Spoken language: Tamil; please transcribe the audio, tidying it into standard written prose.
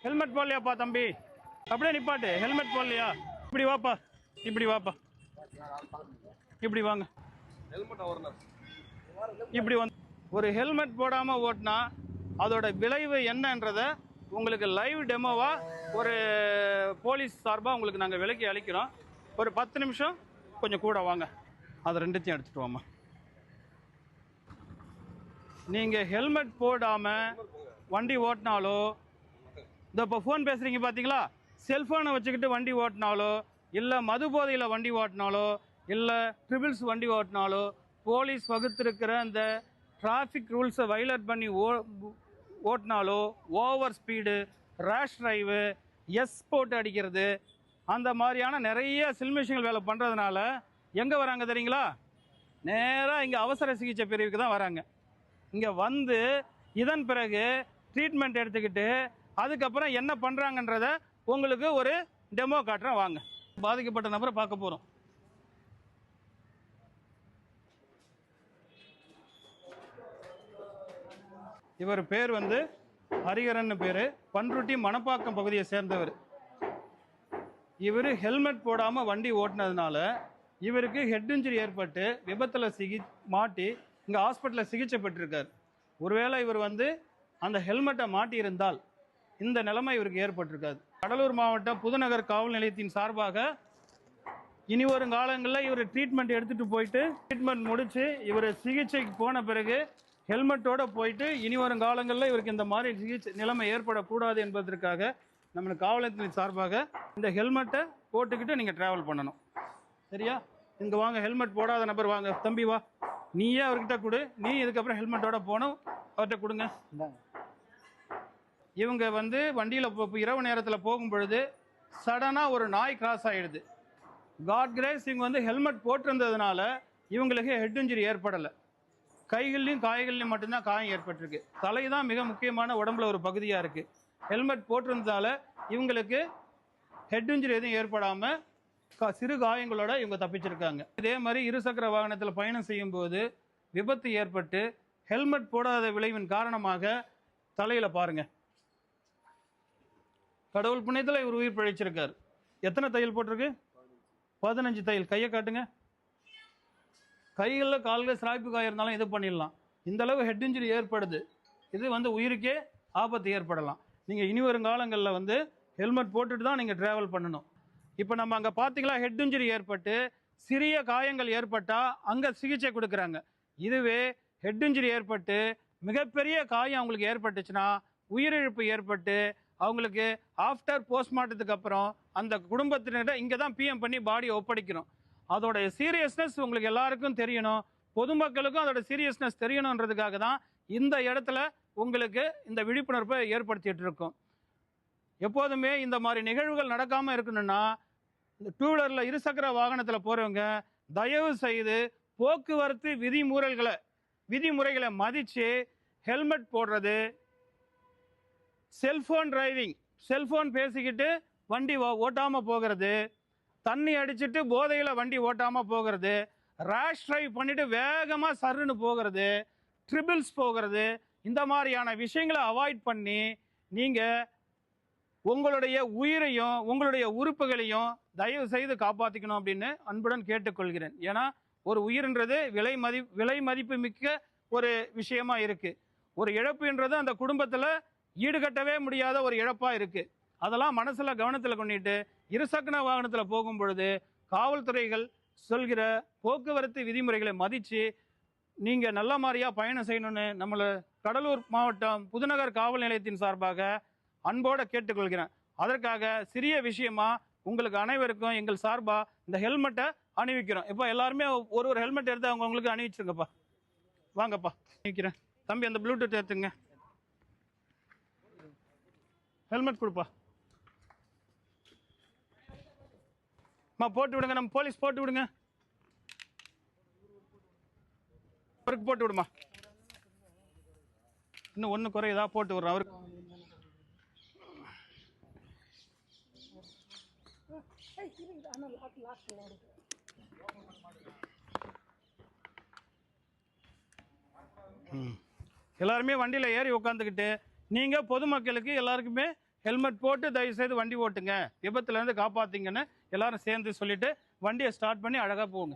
ஹெல்மெட் போடலையாப்பா தம்பி? அப்படியே நிப்பாட்டு. ஹெல்மெட் போடலையா? இப்படி வாப்பா, இப்படி வாப்பா, இப்படி வாங்க. இப்படி வந்து ஒரு ஹெல்மெட் போடாம ஓட்டினா அதோட விளைவு என்னன்றத உங்களுக்கு லைவ் டெமோவா ஒரு போலீஸ் சார்பாக உங்களுக்கு நாங்கள் விலக்கி அளிக்கிறோம். ஒரு 10 நிமிஷம் கொஞ்சம் கூட வாங்க, அதை ரெண்டுத்தையும் எடுத்துட்டு வாமா. நீங்கள் ஹெல்மெட் போடாமல் வண்டி ஓட்டினாலோ, இந்த இப்போ ஃபோன் பேசுகிறீங்க பார்த்தீங்களா, செல்ஃபோனை வச்சுக்கிட்டு வண்டி ஓட்டினாலோ, இல்லை மது போதையில் வண்டி ஓட்டினாலோ, இல்லை ட்ரிபிள்ஸ் வண்டி ஓட்டினாலோ, போலீஸ் வகுத்திருக்கிற இந்த டிராஃபிக் ரூல்ஸை வயலேட் பண்ணி ஓட்டினாலோ, ஓவர் ஸ்பீடு, ரேஷ் டிரைவு, எஸ் போட்டு அடிக்கிறது, அந்த மாதிரியான நிறைய சில்மிஷங்கள் வேலை பண்ணுறதுனால எங்கே வராங்க தெரியுங்களா? நேராக இங்கே அவசர சிகிச்சை பிரிவுக்கு தான் வராங்க. இங்கே வந்து இதன் பிறகு ட்ரீட்மெண்ட் எடுத்துக்கிட்டு அதுக்கப்புறம் என்ன பண்ணுறாங்கன்றத உங்களுக்கு ஒரு டெமோ காட்டுறேன். வாங்க, பாதிக்கப்பட்ட நபரை பார்க்க போகிறோம். இவர் பேர் வந்து ஹரிகரன் பேர், பன்ருட்டி மணப்பாக்கம் பகுதியை சேர்ந்தவர். இவர் ஹெல்மெட் போடாமல் வண்டி ஓட்டினதுனால இவருக்கு ஹெட் இன்ஜுரி ஏற்பட்டு விபத்தில் மாட்டி இங்கே ஹாஸ்பிட்டலில் சிகிச்சை பெற்றிருக்கார். ஒருவேளை இவர் வந்து அந்த ஹெல்மெட்டை மாட்டியிருந்தால் இந்த நிலைமை இவருக்கு ஏற்பட்டிருக்காது. கடலூர் மாவட்டம் புதுநகர் காவல் நிலையத்தின் சார்பாக இனி வரும் காலங்களில் இவர் ட்ரீட்மெண்ட் எடுத்துகிட்டு போயிட்டு ட்ரீட்மெண்ட் முடித்து இவர் சிகிச்சைக்கு போன பிறகு ஹெல்மெட்டோடு போயிட்டு இனி வரும் காலங்களில் இவருக்கு இந்த மாதிரி சிகிச்சை நிலைமை ஏற்படக்கூடாது என்பதற்காக நம்ம காவல் நிலையத்தின் சார்பாக இந்த ஹெல்மெட்டை போட்டுக்கிட்டு நீங்கள் ட்ராவல் பண்ணணும். சரியா? இங்கே வாங்க, ஹெல்மெட் போடாத நபர் வாங்க. தம்பி வா, நீயே அவர்கிட்ட கொடு. நீ இதுக்கப்புறம் ஹெல்மெட்டோட போகணும், அவர்கிட்ட கொடுங்க. இவங்க வந்து வண்டியில் இரவு நேரத்தில் போகும் பொழுது சடனாக ஒரு நாய் கிராஸ் ஆகிடுது. காட் கிரேஸ் இவங்க வந்து ஹெல்மெட் போட்டிருந்ததுனால இவங்களுக்கு ஹெட் இன்ஜுரி ஏற்படலை. கைகள்லையும் காய்கள்லையும் மட்டும்தான் காயம் ஏற்பட்டிருக்கு. தலை தான் மிக முக்கியமான உடம்புல ஒரு பகுதியாக இருக்குது. ஹெல்மெட் போட்டிருந்ததால இவங்களுக்கு ஹெட் இன்ஜுரி எதுவும் ஏற்படாமல் சிறு காயங்களோட இவங்க தப்பிச்சிருக்காங்க. இதே மாதிரி இருசக்கர வாகனத்தில் பயணம் செய்யும் போது விபத்து ஏற்பட்டு ஹெல்மெட் போடாத விளைவின் காரணமாக தலையில் பாருங்க, கடவுள் புண்ணியத்தில் இவர் உயிர் பிழைச்சிருக்கார். எத்தனை தையல் போட்டிருக்கு? 15 தையல். கையை காட்டுங்க. கைகளில் காலில் சிராய்ப்பு காயம் இருந்தாலும் இது பண்ணிடலாம். இந்த அளவு ஹெட் இன்ஜுரி ஏற்படுது. இது வந்து உயிருக்கே ஆபத்து ஏற்படலாம். நீங்கள் இனி வரும் காலங்களில் வந்து ஹெல்மெட் போட்டுட்டு தான் நீங்கள் ட்ராவல் பண்ணணும். இப்போ நம்ம அங்கே பார்த்தீங்களா, ஹெட் இன்ஜுரி ஏற்பட்டு சிறிய காயங்கள் ஏற்பட்டால் அங்கே சிகிச்சை கொடுக்குறாங்க. இதுவே ஹெட் இன்ஜுரி ஏற்பட்டு மிகப்பெரிய காயம் அவங்களுக்கு ஏற்பட்டுச்சுன்னா, உயிரிழப்பு ஏற்பட்டு அவங்களுக்கு ஆஃப்டர் போஸ்ட்மார்ட்டத்துக்கு அப்புறம் அந்த குடும்பத்தினரை இங்கே தான் பிஎம் பண்ணி பாடியை ஒப்படைக்கணும். அதோட சீரியஸ்னஸ் உங்களுக்கு எல்லாருக்கும் தெரியணும், பொதுமக்களுக்கும் அதோட சீரியஸ்னஸ் தெரியணுன்றதுக்காக தான் இந்த இடத்துல உங்களுக்கு இந்த விழிப்புணர்வை ஏற்படுத்திட்டு இருக்கோம். எப்போதுமே இந்த மாதிரி நிகழ்வுகள் நடக்காமல் இருக்கணும்னா, இந்த டூ வீலரில் இருசக்கர வாகனத்தில் போகிறவங்க தயவு செய்து போக்குவரத்து விதிமுறைகளை மதித்து ஹெல்மெட் போடுறது, செல்ஃபோன் டிரைவிங், செல்ஃபோன் பேசிக்கிட்டு வண்டி ஓட்டாமல் போகிறது, தண்ணி அடிச்சுட்டு போதையில் வண்டி ஓட்டாமல் போகிறது, ரேஷ் டிரைவ் பண்ணிவிட்டு வேகமாக சருன்னு போகிறது, ட்ரிபிள்ஸ் போகிறது, இந்த மாதிரியான விஷயங்களை அவாய்ட் பண்ணி நீங்கள் உங்களுடைய உயிரையும் உங்களுடைய உறுப்புகளையும் தயவு செய்து காப்பாற்றிக்கணும் அப்படின்னு அன்புடன் கேட்டுக்கொள்கிறேன். ஏன்னா ஒரு உயிர்ன்றது விலை மதிப்பு மிக்க ஒரு விஷயமா இருக்குது. ஒரு இழப்புன்றது அந்த குடும்பத்தில் ஈடுகட்டவே முடியாத ஒரு இழப்பாக இருக்குது. அதெல்லாம் மனசில் கவனத்தில் கொண்டுட்டு இருசக்கர வாகனத்தில் போகும் பொழுது காவல்துறைகள் சொல்கிற போக்குவரத்து விதிமுறைகளை மதித்து நீங்கள் நல்ல மாதிரியாக பயணம் செய்யணும்னு நம்மளை கடலூர் மாவட்டம் புதுநகர் காவல் நிலையத்தின் சார்பாக அன்போடு கேட்டுக்கொள்கிறேன். அதற்காக சிறிய விஷயமா உங்களுக்கு அனைவருக்கும் எங்கள் சார்பாக இந்த ஹெல்மெட்டை அணிவிக்கிறோம். இப்போ எல்லாருமே ஒரு ஹெல்மெட் எடுத்து அவங்களுக்கு அணிவிச்சிருங்கப்பா. வாங்கப்பா, அணிவிக்கிறேன். தம்பி அந்த ப்ளூடூத் எடுத்துங்க. ஹெல்மெட் கொடுப்பா. போட்டு விடுங்க, நம்ம போலீஸ் போட்டு விடுங்க. அவருக்கு போட்டு விடுமா. இன்னும் ஒன்று குறையதா, போட்டு விடுறேன் அவருக்கு. எல்லாருமே வண்டியில் ஏறி உட்காந்துக்கிட்டு நீங்கள் பொதுமக்களுக்கு எல்லாருக்குமே ஹெல்மெட் போட்டு தயவுசெய்து வண்டி ஓட்டுங்க, விபத்துலேருந்து காப்பாற்றிங்கன்னு எல்லாரும் சேர்ந்து சொல்லிட்டு வண்டியை ஸ்டார்ட் பண்ணி அழகாக போங்க.